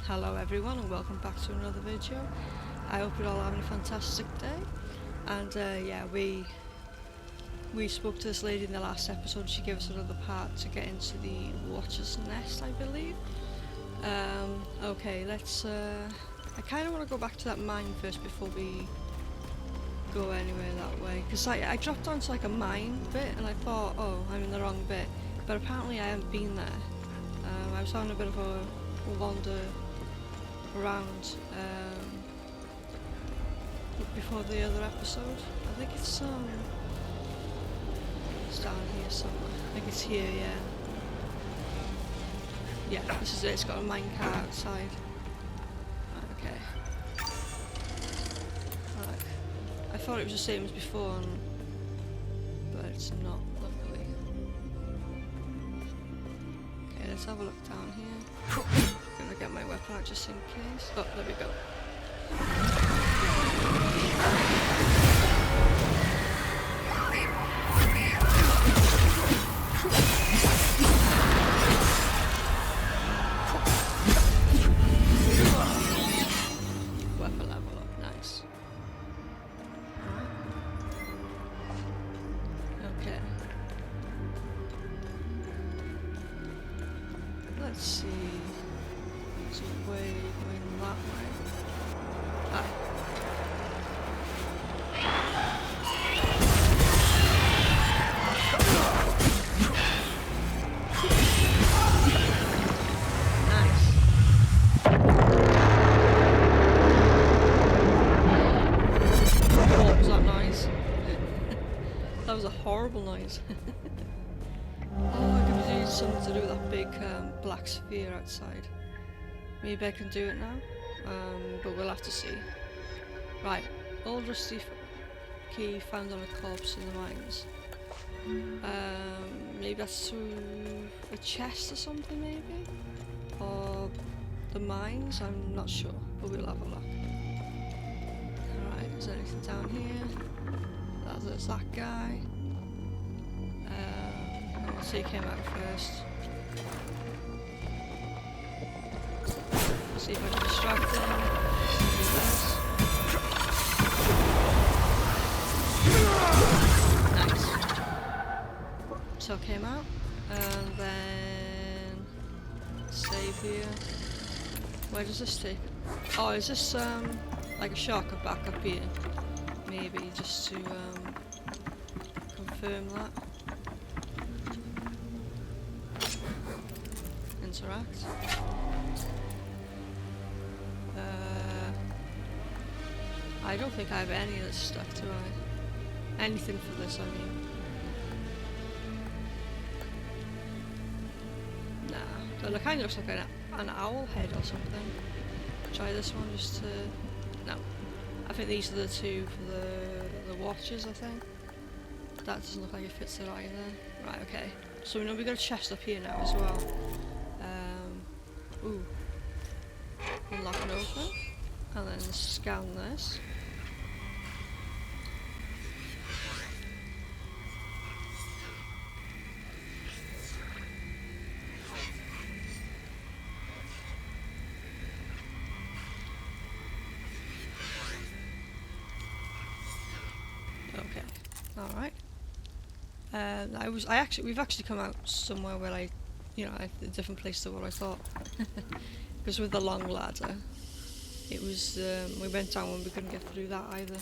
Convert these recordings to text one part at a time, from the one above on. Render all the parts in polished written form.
Hello everyone and welcome back to another video. I hope you're all having a fantastic day. And yeah, we spoke to this lady in the last episode. She gave us another part to get into the Watcher's Nest, I believe. Okay, let's I kind of want to go back to that mine first before we go anywhere that way, because I dropped onto like a mine bit and I thought, oh, I'm in the wrong bit, but apparently I haven't been there. I was having a bit of a wander around before the other episode. I think it's down here somewhere. I think it's here, yeah. Yeah, this is it. It's got a minecart outside. Okay. Right. I thought it was the same as before, but it's not, luckily. Okay, let's have a look down here. I'm gonna get my weapon out just in case. Oh, there we go. Weapon level up, nice. Okay. Let's see. There's a way going that way. Ah. Nice. What was that noise? That was a horrible noise. Oh, I could use something to do with that big black sphere outside. Maybe I can do it now, but we'll have to see. Right, old rusty key found on a corpse in the mines. Maybe that's through a chest or something, maybe? Or the mines, I'm not sure, but we'll have a look. Alright, is there anything down here? There's that guy. So he came out first. See if I can distract him. Nice. So came out, and then save here. Where does this take? Oh, is this like a shortcut back up here? Maybe just to confirm that. Interact. I don't think I have any of this stuff, do I? Anything for this, I mean. Nah. It kind of looks like an owl head or something. Try this one just to... No. I think these are the two for the watches, I think. That doesn't look like it fits it either. Right, okay. So we know we've got a chest up here now as well. Ooh. Unlock and open. And then scan this. Okay. Alright. We've actually come out somewhere where a different place to what I thought. Because with the long ladder, it was, we went down when we couldn't get through that either.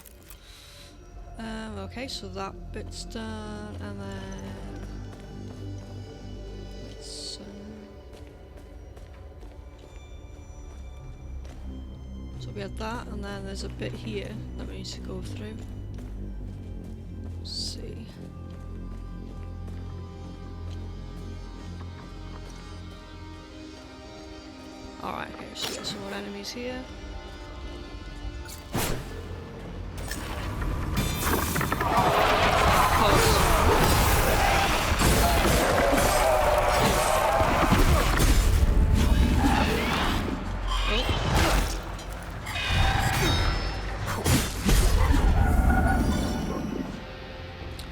Okay, so that bit's done, and then let's, so we had that, and then there's a bit here that we need to go through. Let's see. Alright, okay, so there's some more enemies here.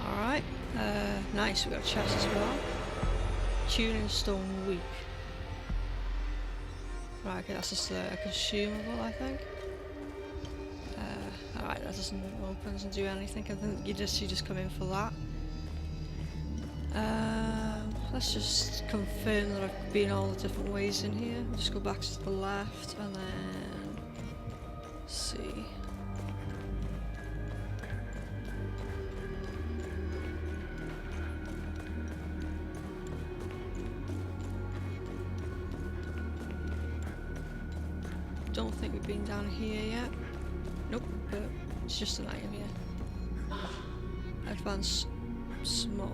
Alright, nice, we got a chest as well. Tuning stone weak. Right, okay, that's just a consumable, I think. Alright, that doesn't open, doesn't do anything. I think you just come in for that. Let's just confirm that I've been all the different ways in here. We'll just go back to the left and then see. Don't think we've been down here yet. Nope, but it's just an item here. Advance small.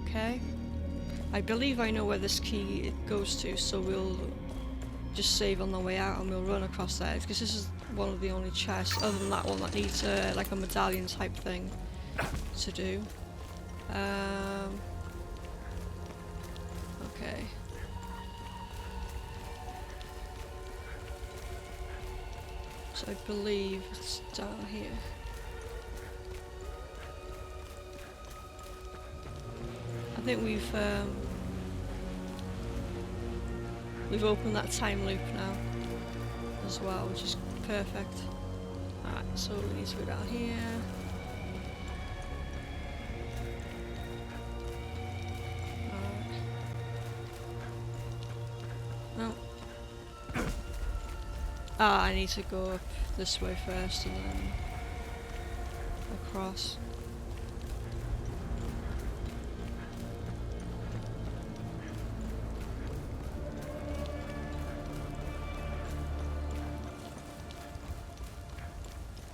Okay. I believe I know where this key goes to, so we'll just save on the way out and we'll run across there, because this is one of the only chests, other than that one, that needs like a medallion type thing to do. Okay. So I believe it's down here. I think we've opened that time loop now as well, which is perfect. Alright, so we need to go down here. Alright. No. Ah, I need to go up this way first and then across.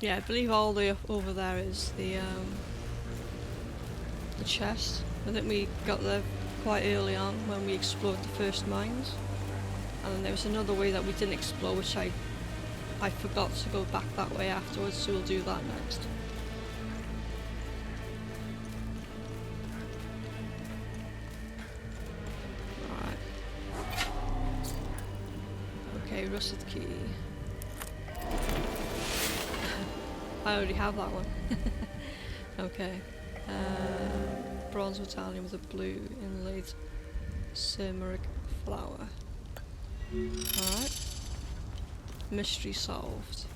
Yeah, I believe all the way up over there is the chest. I think we got there quite early on when we explored the first mines. And then there was another way that we didn't explore, which I forgot to go back that way afterwards, so we'll do that next. Alright. Okay, rusted key. I already have that one. Okay. Bronze medallion with a blue inlaid turmeric flower. Alright. Mystery solved.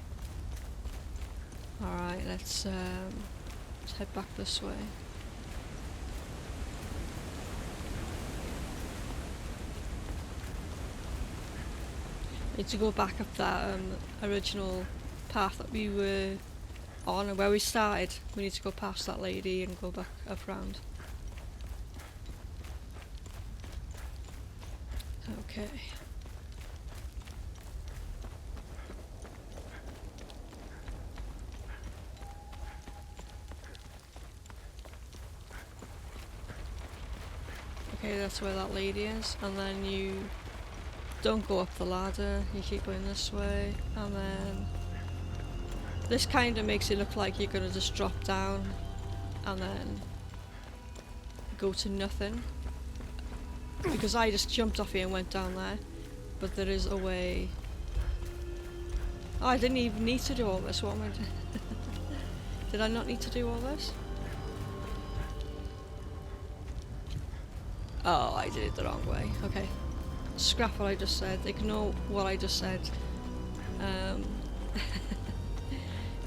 Alright, let's head back this way. Need to go back up that original path that we were on, and where we started. We need to go past that lady and go back up round. Okay. Okay, that's where that lady is, and then you don't go up the ladder, you keep going this way, and then this kind of makes it look like you're gonna just drop down and then go to nothing, because I just jumped off here and went down there, but there is a way. Oh, I didn't even need to do all this. What am I doing? Did I not need to do all this? Oh, I did it the wrong way. Okay. Scrap what I just said. Ignore what I just said.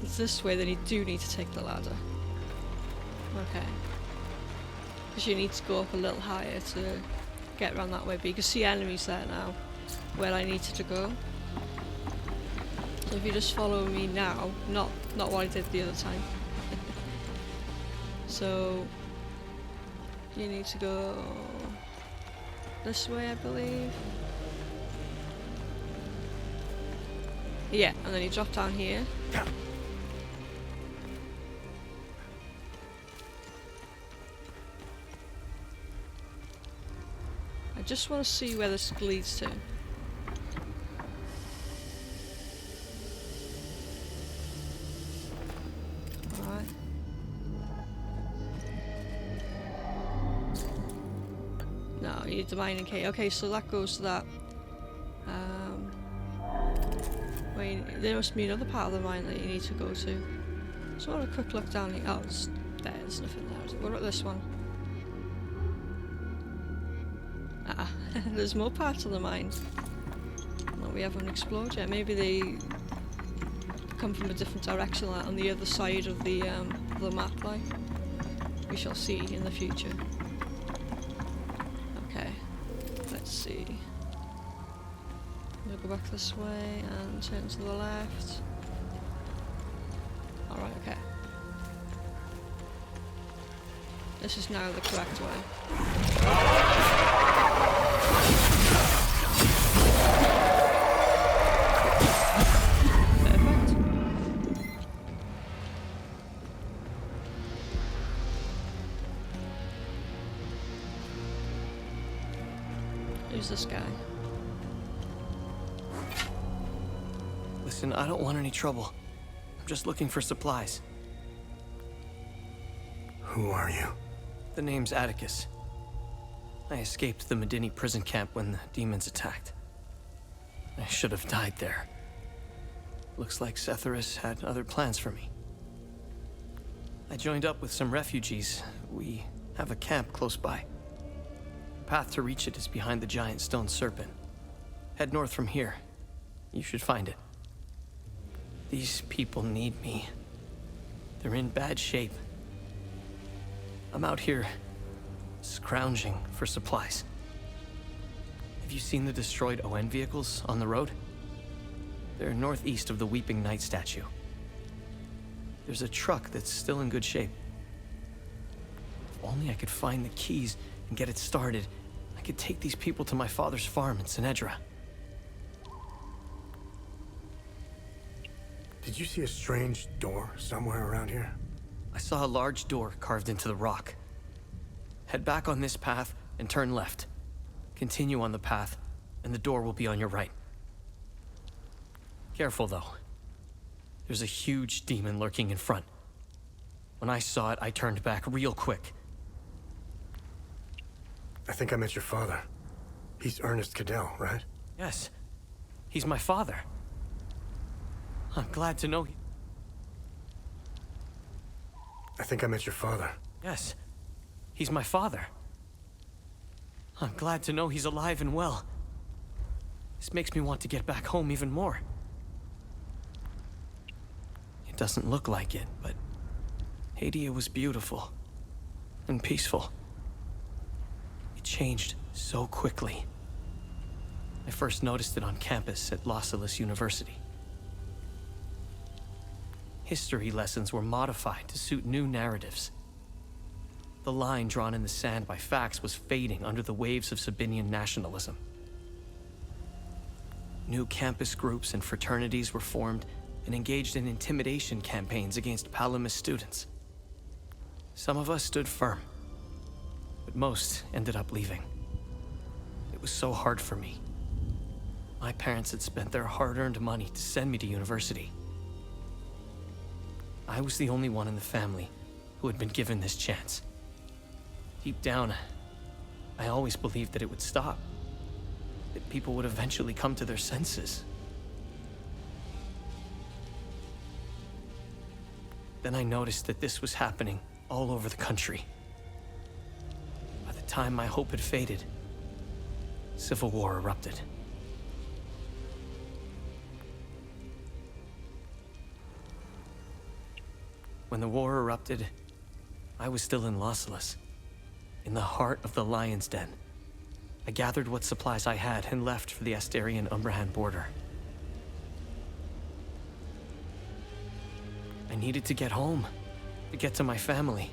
It's this way, then you do need to take the ladder. Okay. Because you need to go up a little higher to get around that way, but you can see enemies there now, where I needed to go. So if you just follow me now, not what I did the other time. So you need to go this way, I believe. Yeah, and then you drop down here. I just want to see where this leads to. Alright. No, you need the mining key. Okay, so that goes to that. Wait, there must be another part of the mine that you need to go to. So I want a quick look down here. Oh, it's there, there's nothing there. What about this one? Ah, there's more parts of the mine. we haven't explored yet. Maybe they come from a different direction, like on the other side of the map, like. We shall see in the future. Okay, let's see. I'm gonna go back this way and turn to the left. Alright, okay. This is now the correct way. Perfect. Who's this guy? Listen, I don't want any trouble. I'm just looking for supplies. Who are you? The name's Atticus. I escaped the Medini prison camp when the demons attacked. I should have died there. Looks like Setharus had other plans for me. I joined up with some refugees. We have a camp close by. The path to reach it is behind the giant stone serpent. Head north from here. You should find it. These people need me. They're in bad shape. I'm out here, scrounging for supplies. Have you seen the destroyed ON vehicles on the road? They're northeast of the Weeping Knight statue. There's a truck that's still in good shape. If only I could find the keys and get it started, I could take these people to my father's farm in Sinedra. Did you see a strange door somewhere around here? I saw a large door carved into the rock. Head back on this path and turn left. Continue on the path, and the door will be on your right. Careful, though. There's a huge demon lurking in front. When I saw it, I turned back real quick. I think I met your father. He's Ernest Cadell, right? Yes. He's my father. I'm glad to know he... I think I met your father. Yes. He's my father. I'm glad to know he's alive and well. This makes me want to get back home even more. It doesn't look like it, but Hadia was beautiful and peaceful. It changed so quickly. I first noticed it on campus at Los Angeles University. History lessons were modified to suit new narratives. The line drawn in the sand by facts was fading under the waves of Sabinian nationalism. New campus groups and fraternities were formed and engaged in intimidation campaigns against Palamas students. Some of us stood firm, but most ended up leaving. It was so hard for me. My parents had spent their hard-earned money to send me to university. I was the only one in the family who had been given this chance. Deep down, I always believed that it would stop, that people would eventually come to their senses. Then I noticed that this was happening all over the country. By the time my hope had faded, civil war erupted. When the war erupted, I was still in Los Angeles, in the heart of the Lion's Den. I gathered what supplies I had and left for the Astarian-Umbrahan border. I needed to get home, to get to my family.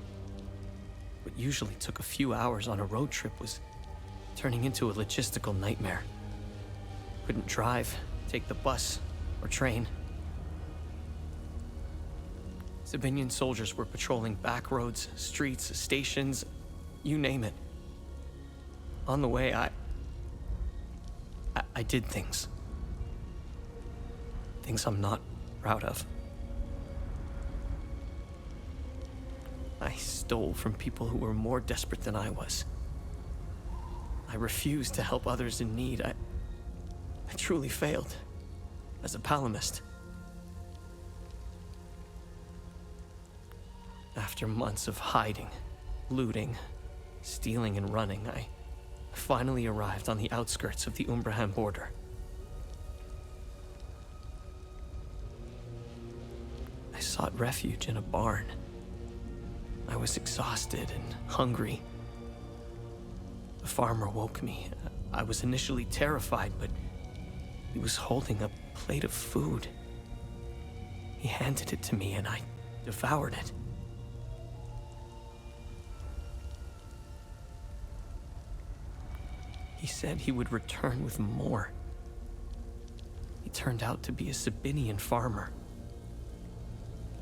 What usually took a few hours on a road trip was turning into a logistical nightmare. Couldn't drive, take the bus, or train. Sabinian soldiers were patrolling back roads, streets, stations, you name it. On the way, I did things. Things I'm not proud of. I stole from people who were more desperate than I was. I refused to help others in need. I truly failed as a Palamist. After months of hiding, looting, stealing and running, I finally arrived on the outskirts of the Umbrahan border. sought refuge in a barn. I was exhausted and hungry. The farmer woke me. I was initially terrified, but he was holding a plate of food. He handed it to me and I devoured it. He said he would return with more. He turned out to be a Sabinian farmer,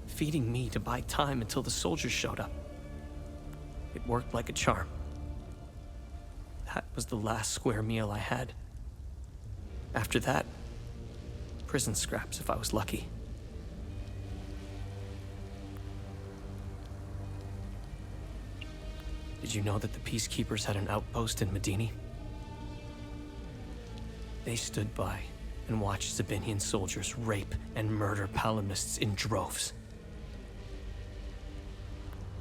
feeding me to buy time until the soldiers showed up. It worked like a charm. That was the last square meal I had. After that, prison scraps if I was lucky. Did you know that the Peacekeepers had an outpost in Medini? They stood by and watched Sabinian soldiers rape and murder Palamists in droves.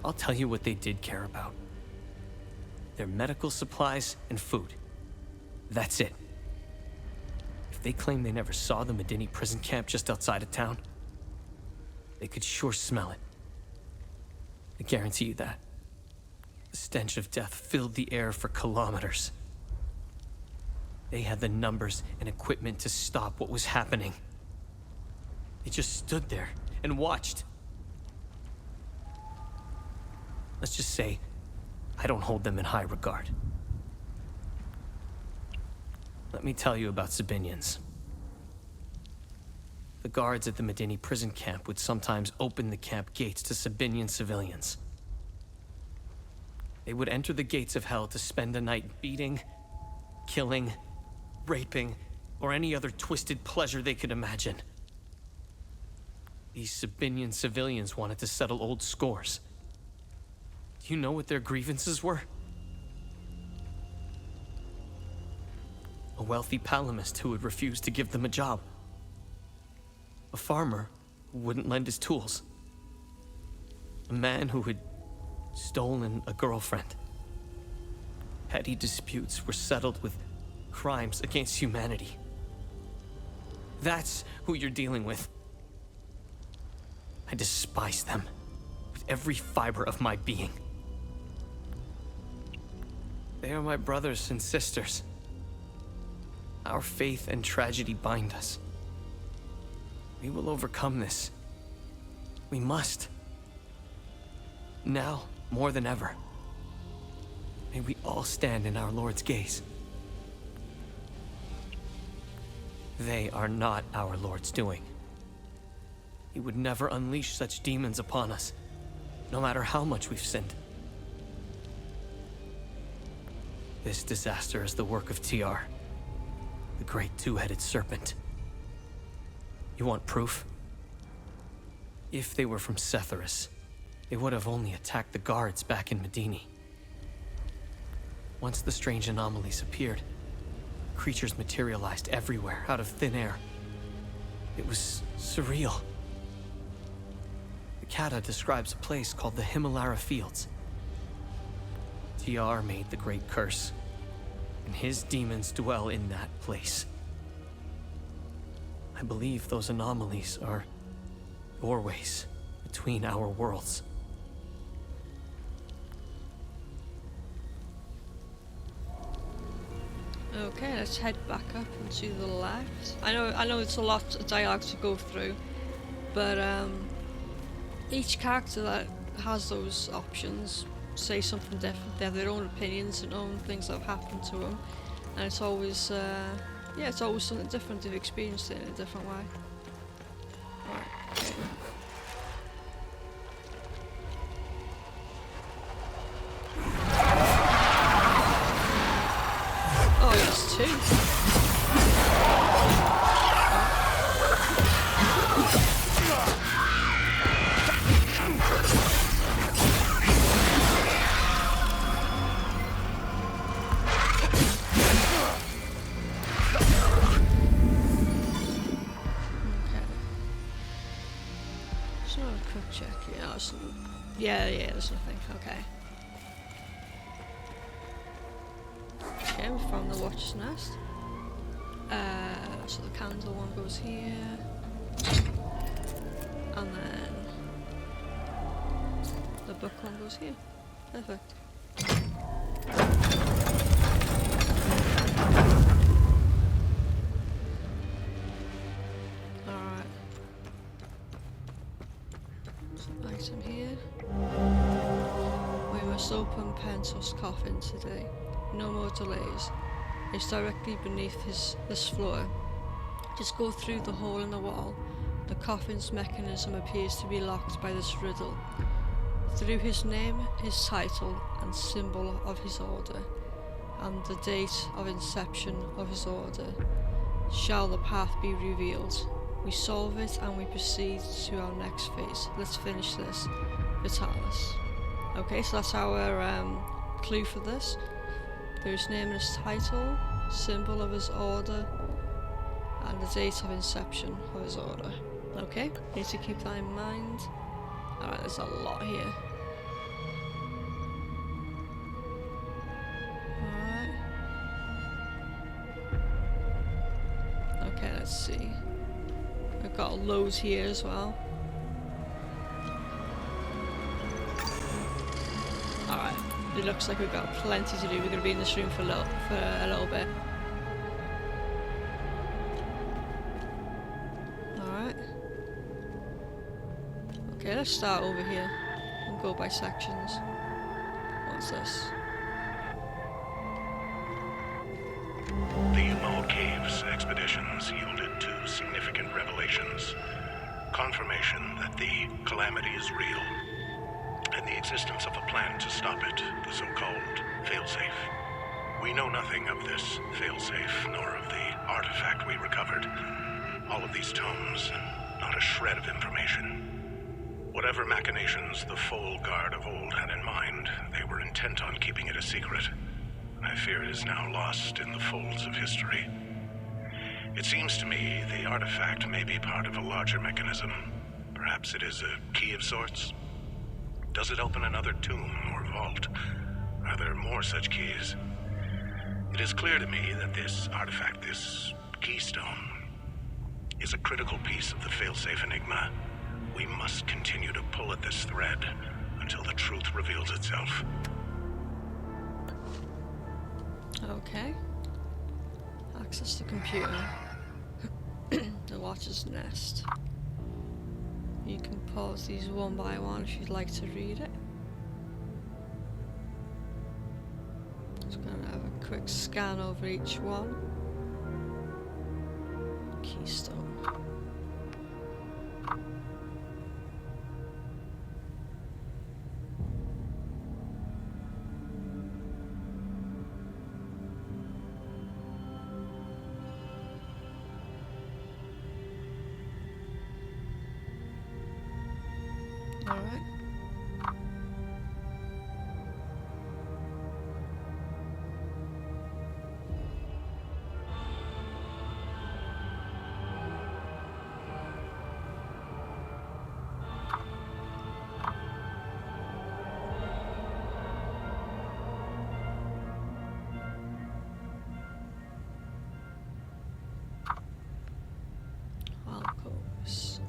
I'll tell you what they did care about. Their medical supplies and food. That's it. If they claim they never saw the Medini prison camp just outside of town, they could sure smell it. I guarantee you that. The stench of death filled the air for kilometers. They had the numbers and equipment to stop what was happening. They just stood there and watched. Let's just say, I don't hold them in high regard. Let me tell you about Sabinians. The guards at the Medini prison camp would sometimes open the camp gates to Sabinian civilians. They would enter the gates of hell to spend a night beating, killing, raping, or any other twisted pleasure they could imagine. These Sabinian civilians wanted to settle old scores. Do you know what their grievances were? A wealthy Palamist who would refuse to give them a job. A farmer who wouldn't lend his tools. A man who had stolen a girlfriend. Petty disputes were settled with crimes against humanity. That's who you're dealing with. I despise them with every fiber of my being. They are my brothers and sisters. Our faith and tragedy bind us. We will overcome this. We must. Now, more than ever. May we all stand in our Lord's gaze. They are not our Lord's doing. He would never unleash such demons upon us, no matter how much we've sinned. This disaster is the work of TR, the great two-headed serpent. You want proof? If they were from Setharis, they would have only attacked the guards back in Medini. Once the strange anomalies appeared, creatures materialized everywhere out of thin air. It was surreal. The Kata describes a place called the Himalara Fields. TR made the Great Curse, and his demons dwell in that place. I believe those anomalies are doorways between our worlds. Okay, let's head back up and to the left. I know it's a lot of dialogue to go through, but each character that has those options say something different. They have their own opinions and own things that have happened to them, and it's always it's always something different. They've experienced it in a different way. Alright, okay. Oh, it's two. Yeah, there's nothing. Okay. Okay, we found the Watcher's Nest. So the candle one goes here. And then book one goes here. Perfect. Alright. Item here. We must open Pentos' coffin today. No more delays. It's directly beneath this floor. Just go through the hole in the wall. The coffin's mechanism appears to be locked by this riddle. Through his name, his title, and symbol of his order, and the date of inception of his order, shall the path be revealed. We solve it and we proceed to our next phase. Let's finish this. Vitalis. Okay, so that's our clue for this. Through his name and his title, symbol of his order, and the date of inception of his order. Okay, need to keep that in mind. Alright, there's a lot here. Alright. Okay, let's see. We've got loads here as well. Alright, it looks like we've got plenty to do. We're going to be in this room for a little bit. Okay, let's start over here and go by sections. What's this? The Umal Caves expeditions yielded two significant revelations. Confirmation that the calamity is real, and the existence of a plan to stop it, the so-called failsafe. We know nothing of this failsafe, nor of the artifact we recovered. All of these tomes, and not a shred of information. Whatever machinations the Foal Guard of old had in mind, they were intent on keeping it a secret. I fear it is now lost in the folds of history. It seems to me the artifact may be part of a larger mechanism. Perhaps it is a key of sorts? Does it open another tomb or vault? Are there more such keys? It is clear to me that this artifact, this keystone, is a critical piece of the failsafe enigma. We must continue to pull at this thread until the truth reveals itself. Okay. Access the computer. The Watcher's Nest. You can pause these one by one if you'd like to read it. Just gonna have a quick scan over each one. Keystone. All right. Alcoves.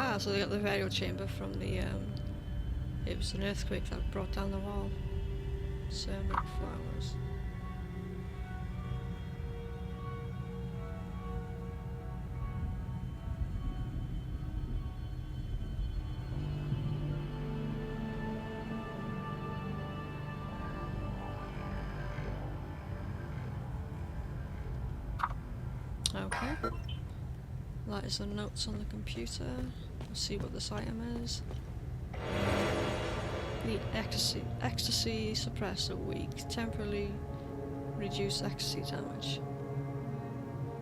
Ah, so they got the burial chamber from the, it was an earthquake that brought down the wall. Ceramic flowers. Okay. That is the notes on the computer. Let's see what this item is. The ecstasy suppressor weak. Temporarily reduce ecstasy damage.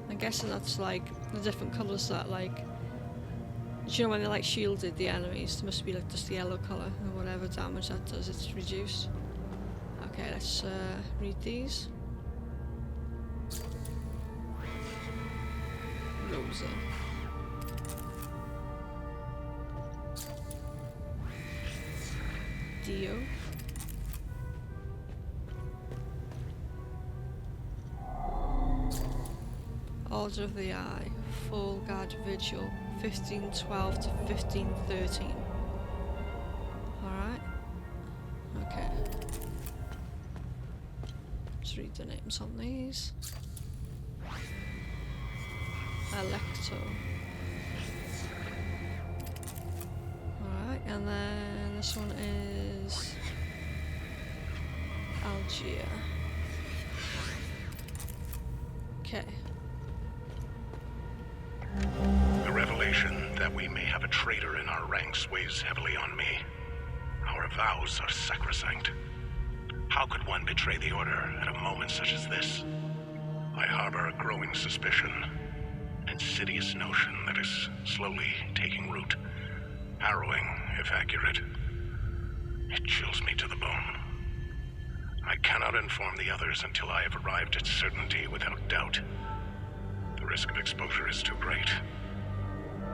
I'm guessing that's like the different colours that like. Do you know when they like shielded the enemies? There must be like just the yellow colour and whatever damage that does, it's reduced. Okay, let's read these. Rosa. Dio. Order of the Eye. Full Guard Vigil. 1512 to 1513. Alright. Okay. Let's read the names on these. Electo. Alright, and then this one is Algier. Okay. The revelation that we may have a traitor in our ranks weighs heavily on me. Our vows are sacrosanct. How could one betray the Order at a moment such as this? I harbor a growing suspicion, an insidious notion that is slowly taking root. Harrowing, if accurate. It chills me to the bone. I cannot inform the others until I have arrived at certainty without doubt. The risk of exposure is too great.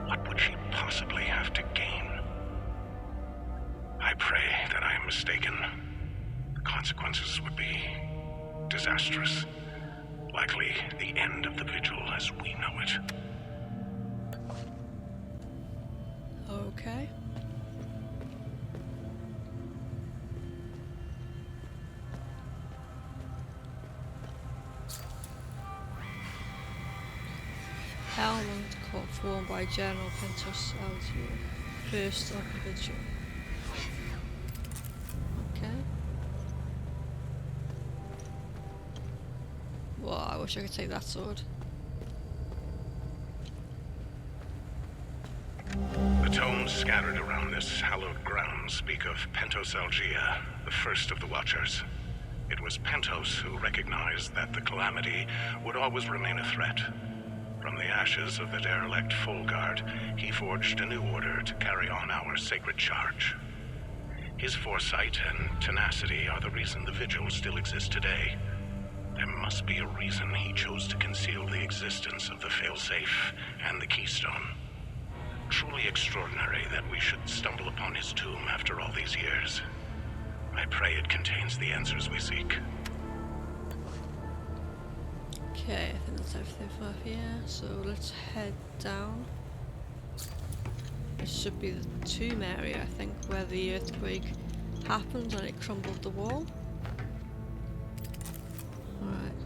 What would she possibly have to gain? I pray that I am mistaken. The consequences would be disastrous. Likely the end of the Vigil as we know it. Okay. Helmet cuff worn by General Pentos Algier. First of the Vigil. Okay. Well, I wish I could take that sword. The tomes scattered around this hallowed ground speak of Pentos Algier, the first of the Watchers. It was Pentos who recognized that the Calamity would always remain a threat. From the ashes of the derelict Fulguard, he forged a new order to carry on our sacred charge. His foresight and tenacity are the reason the Vigil still exists today. There must be a reason he chose to conceal the existence of the Failsafe and the Keystone. Truly extraordinary that we should stumble upon his tomb after all these years. I pray it contains the answers we seek. Okay, I think that's everything for here. So let's head down. It should be the tomb area, I think, where the earthquake happened and it crumbled the wall. Alright.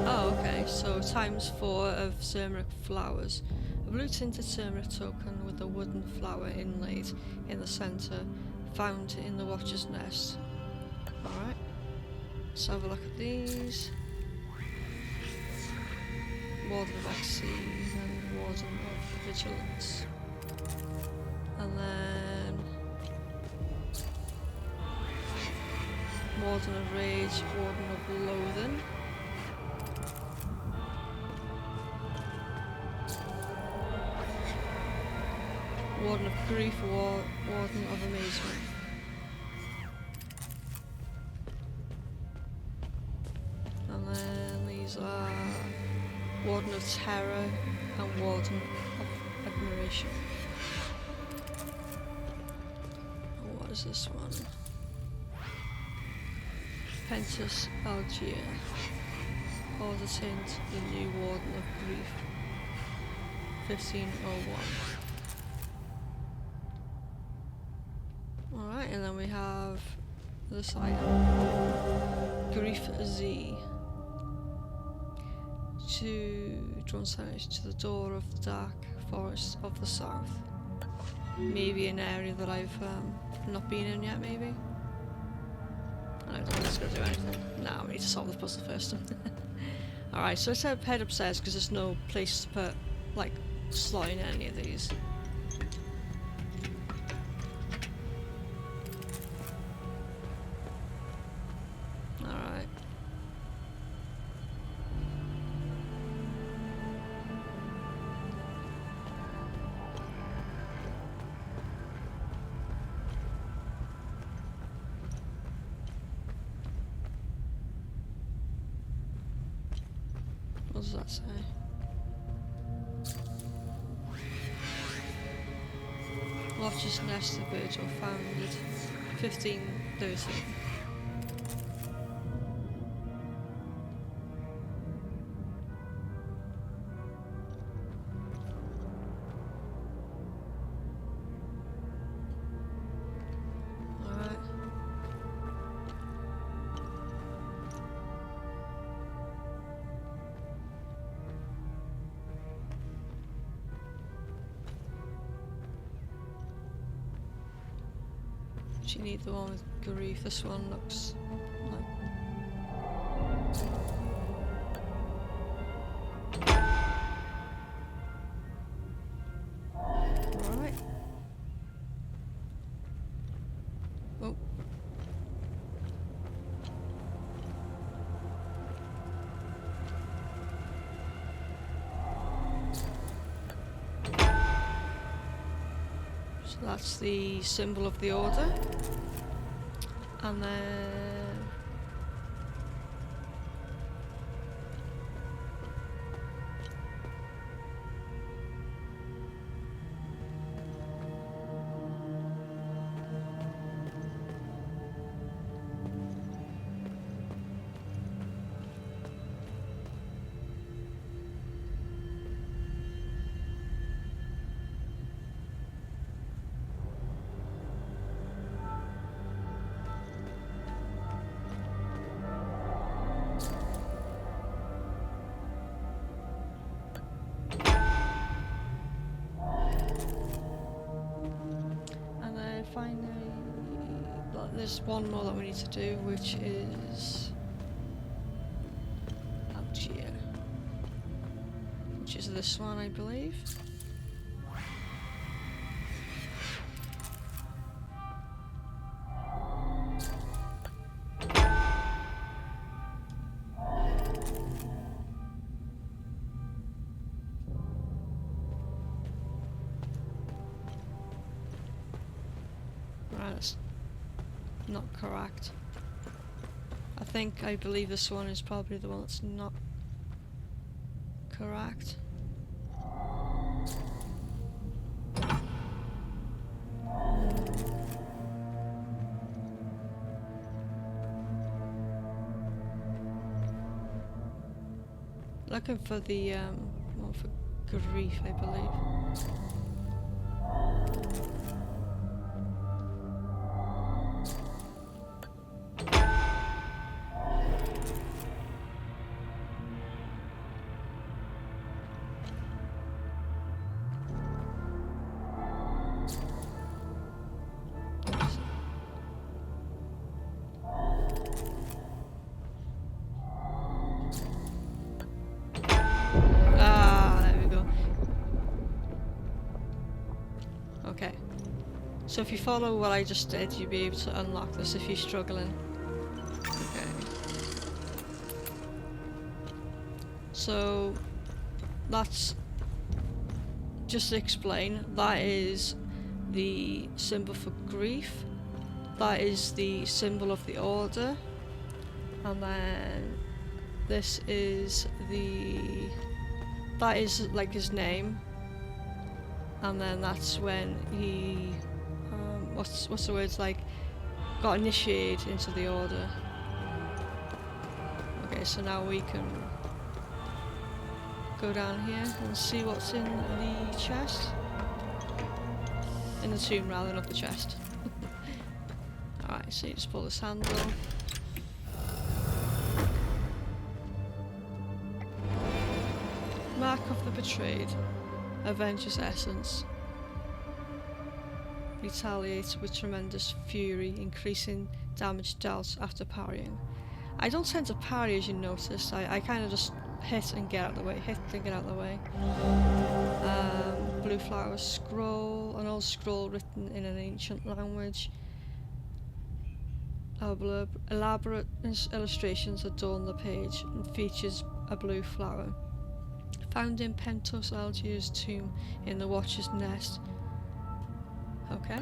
Oh, okay, so ×4 of Zermeric flowers. A blue tinted Zermeric token with a wooden flower inlaid in the centre, found in the Watcher's Nest. Alright, let's have a look at these. Warden of Exceed and Warden of Vigilance. And then Warden of Rage, Warden of Loathing. Warden of Grief, Warden of Amazement. And then these are Warden of Terror and Warden of Admiration. And what is this one? Pentos Algier. Order Tint, the new Warden of Grief. 1501. Alright, and then we have this item. Grief Z. To drawn signage to the door of the dark forest of the south. Maybe an area that I've not been in yet, maybe? I don't think it's going to do anything. No, we need to solve the puzzle first. Alright, so let's head upstairs because there's no place to put, like, slot in any of these. Alright. What does that say? Loftus Nest of Virgil founded 1513. Alright. Do you need the one with grief? This one looks like... Right. Oh. So that's the symbol of the order. And then... finally, there's one more that we need to do, which is out here, which is this one, I believe. That's not correct. I believe this one is probably the one that's not correct. Looking for the one for grief, I believe. So if you follow what I just did, you'll be able to unlock this if you're struggling. Okay. So that's, just to explain, that is the symbol for grief, that is the symbol of the order, and then this is that is like his name, and then that's when he what's the words, like, got initiated into the order. Okay, so now we can go down here and see what's in the chest. In the tomb rather, not the chest. Alright, so you just pull this handle. Mark of the Betrayed. Avenger's Essence. Retaliates with tremendous fury, increasing damage dealt after parrying. I don't tend to parry, as you notice. I kind of just hit and get out of the way, hit and get out of the way. Blue flower scroll, an old scroll written in an ancient language. Elaborate illustrations adorn the page and features a blue flower. Found in Pentos Algiers' tomb in the Watcher's Nest. Okay.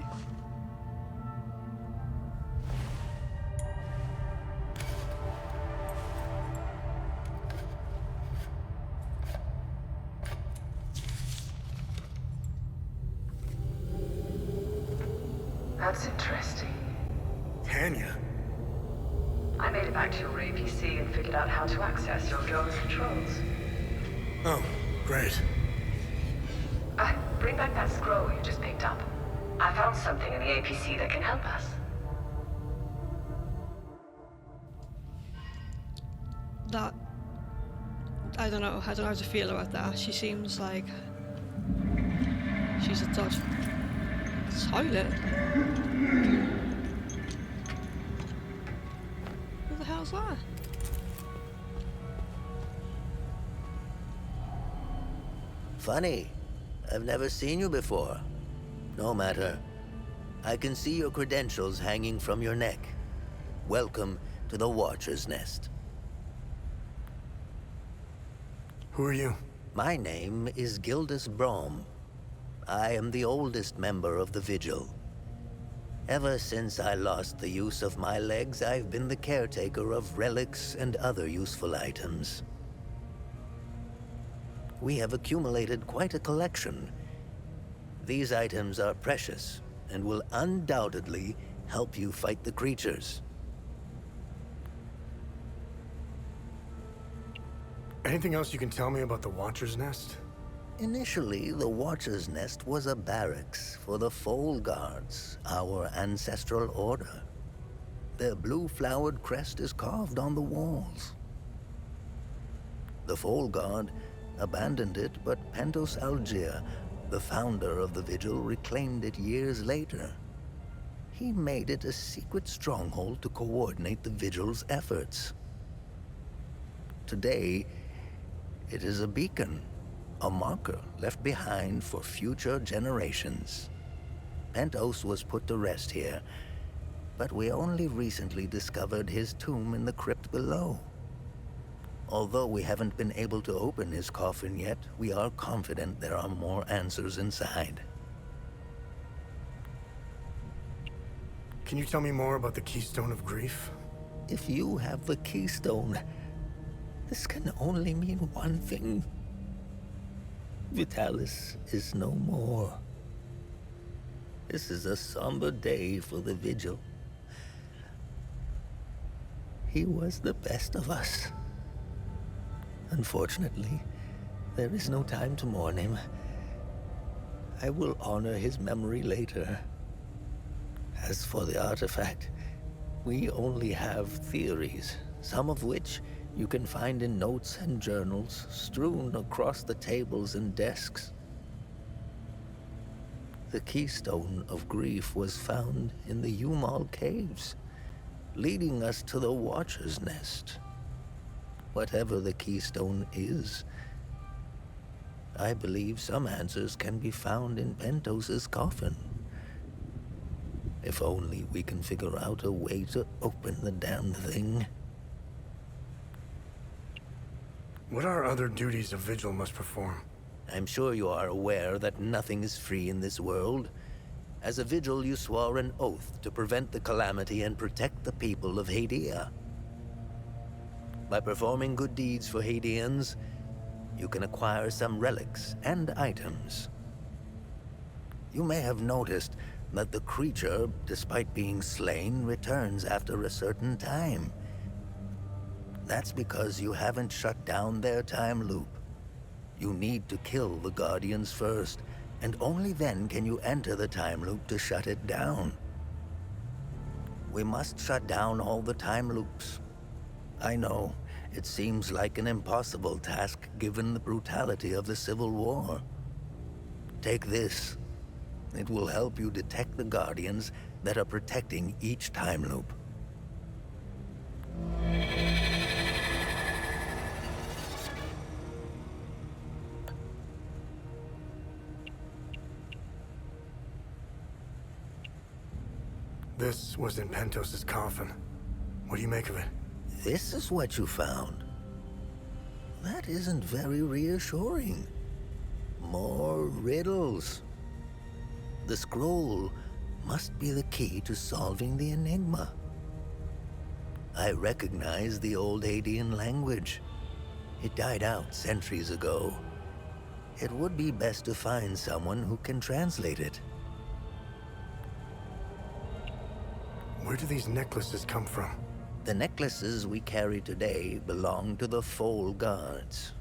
That's interesting. Tanya? I made it back to your APC and figured out how to access your drone's controls. Oh, great. Bring back that scroll you just picked up. I found something in the APC that can help us. That... I don't know how to feel about that. She seems like... she's a dodge... toilet. Who the hell's that? Funny. I've never seen you before. No matter. I can see your credentials hanging from your neck. Welcome to the Watcher's Nest. Who are you? My name is Gildas Brom. I am the oldest member of the Vigil. Ever since I lost the use of my legs, I've been the caretaker of relics and other useful items. We have accumulated quite a collection. These items are precious and will undoubtedly help you fight the creatures. Anything else you can tell me about the Watcher's Nest? Initially, the Watcher's Nest was a barracks for the Foal Guards, our ancestral order. Their blue-flowered crest is carved on the walls. The Foal Guard abandoned it, but Pentos Algiers, the founder of the Vigil, reclaimed it years later. He made it a secret stronghold to coordinate the Vigil's efforts. Today, it is a beacon, a marker left behind for future generations. Pentos was put to rest here, but we only recently discovered his tomb in the crypt below. Although we haven't been able to open his coffin yet, we are confident there are more answers inside. Can you tell me more about the Keystone of Grief? If you have the keystone, this can only mean one thing. Vitalis is no more. This is a somber day for the Vigil. He was the best of us. Unfortunately, there is no time to mourn him. I will honor his memory later. As for the artifact, we only have theories, some of which you can find in notes and journals strewn across the tables and desks. The Keystone of Grief was found in the Umal Caves, leading us to the Watcher's Nest. Whatever the Keystone is, I believe some answers can be found in Pentos's coffin. If only we can figure out a way to open the damn thing. What are other duties a Vigil must perform? I'm sure you are aware that nothing is free in this world. As a Vigil, you swore an oath to prevent the calamity and protect the people of Hadia. By performing good deeds for Hadians, you can acquire some relics and items. You may have noticed that the creature, despite being slain, returns after a certain time. That's because you haven't shut down their time loop. You need to kill the Guardians first, and only then can you enter the time loop to shut it down. We must shut down all the time loops. I know, it seems like an impossible task given the brutality of the Civil War. Take this. It will help you detect the Guardians that are protecting each time loop. this was in Pentos's coffin. What do you make of it? This is what you found. That isn't very reassuring. More riddles. The scroll must be the key to solving the enigma. I recognize the old Hadean language. It died out centuries ago. It would be best to find someone who can translate it. Where do these necklaces come from? The necklaces we carry today belong to the Foal Guards.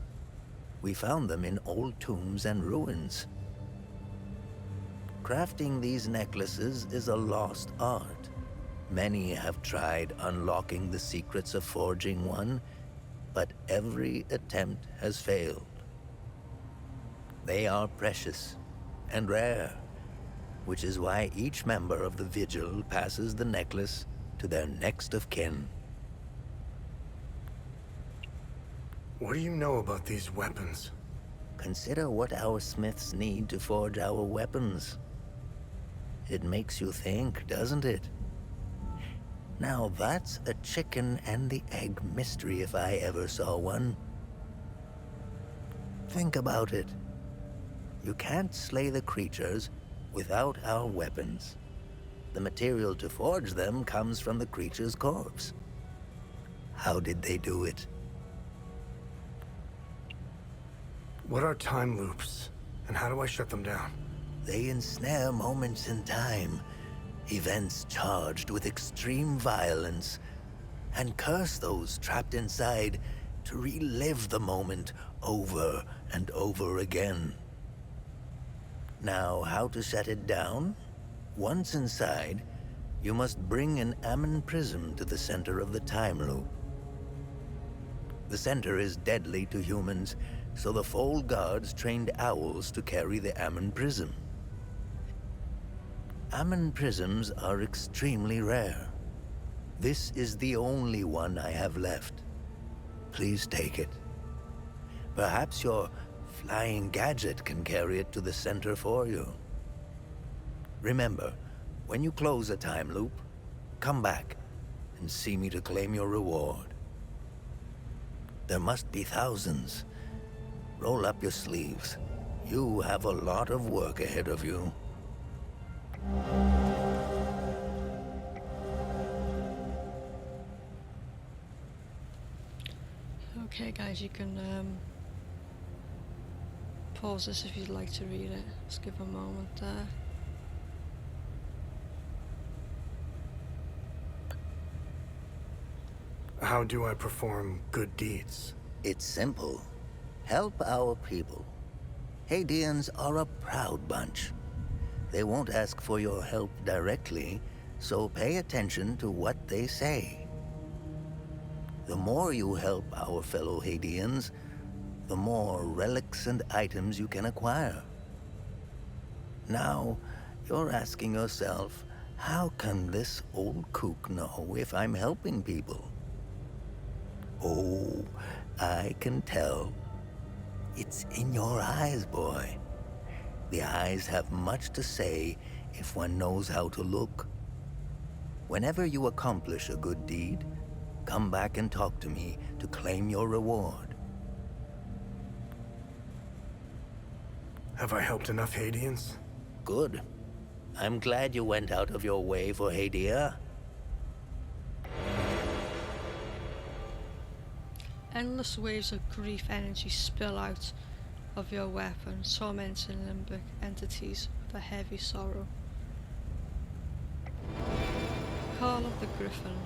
We found them in old tombs and ruins. Crafting these necklaces is a lost art. Many have tried unlocking the secrets of forging one, but every attempt has failed. They are precious and rare, which is why each member of the Vigil passes the necklace to their next of kin. What do you know about these weapons? Consider what our smiths need to forge our weapons. It makes you think, doesn't it? Now that's a chicken and the egg mystery if I ever saw one. Think about it. You can't slay the creatures without our weapons. The material to forge them comes from the creature's corpse. How did they do it? What are time loops, and how do I shut them down? They ensnare moments in time, events charged with extreme violence, and curse those trapped inside to relive the moment over and over again. Now, how to shut it down? Once inside, you must bring an Ammon prism to the center of the time loop. The center is deadly to humans, so the Foal Guards trained owls to carry the Ammon prism. Ammon prisms are extremely rare. This is the only one I have left. Please take it. Perhaps your flying gadget can carry it to the center for you. Remember, when you close a time loop, come back and see me to claim your reward. There must be thousands. Roll up your sleeves. You have a lot of work ahead of you. Okay guys, you can pause this if you'd like to read it. Just give a moment there. How do I perform good deeds? It's simple. Help our people. Hadeans are a proud bunch. They won't ask for your help directly, so pay attention to what they say. The more you help our fellow Hadeans, the more relics and items you can acquire. Now, you're asking yourself, how can this old kook know if I'm helping people? Oh, I can tell. It's in your eyes, boy. The eyes have much to say if one knows how to look. Whenever you accomplish a good deed, come back and talk to me to claim your reward. Have I helped enough Hadeans? Good. I'm glad you went out of your way for Hadia. Endless waves of grief energy spill out of your weapon, tormenting limbic entities with a heavy sorrow. Call of the Griffin.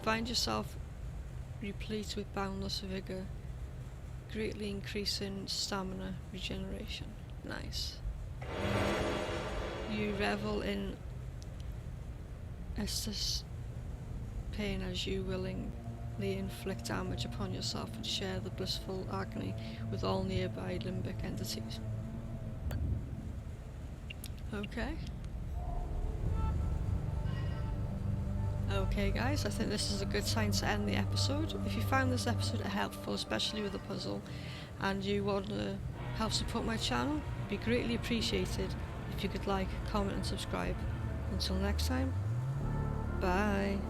Find yourself replete with boundless vigor, greatly increasing stamina regeneration. Nice. You revel in Estus pain as you willingly inflict damage upon yourself and share the blissful agony with all nearby limbic entities. Okay. Okay guys, I think this is a good time to end the episode. If you found this episode helpful, especially with the puzzle, and you want to help support my channel, it'd be greatly appreciated if you could like, comment and subscribe. Until next time, Bye.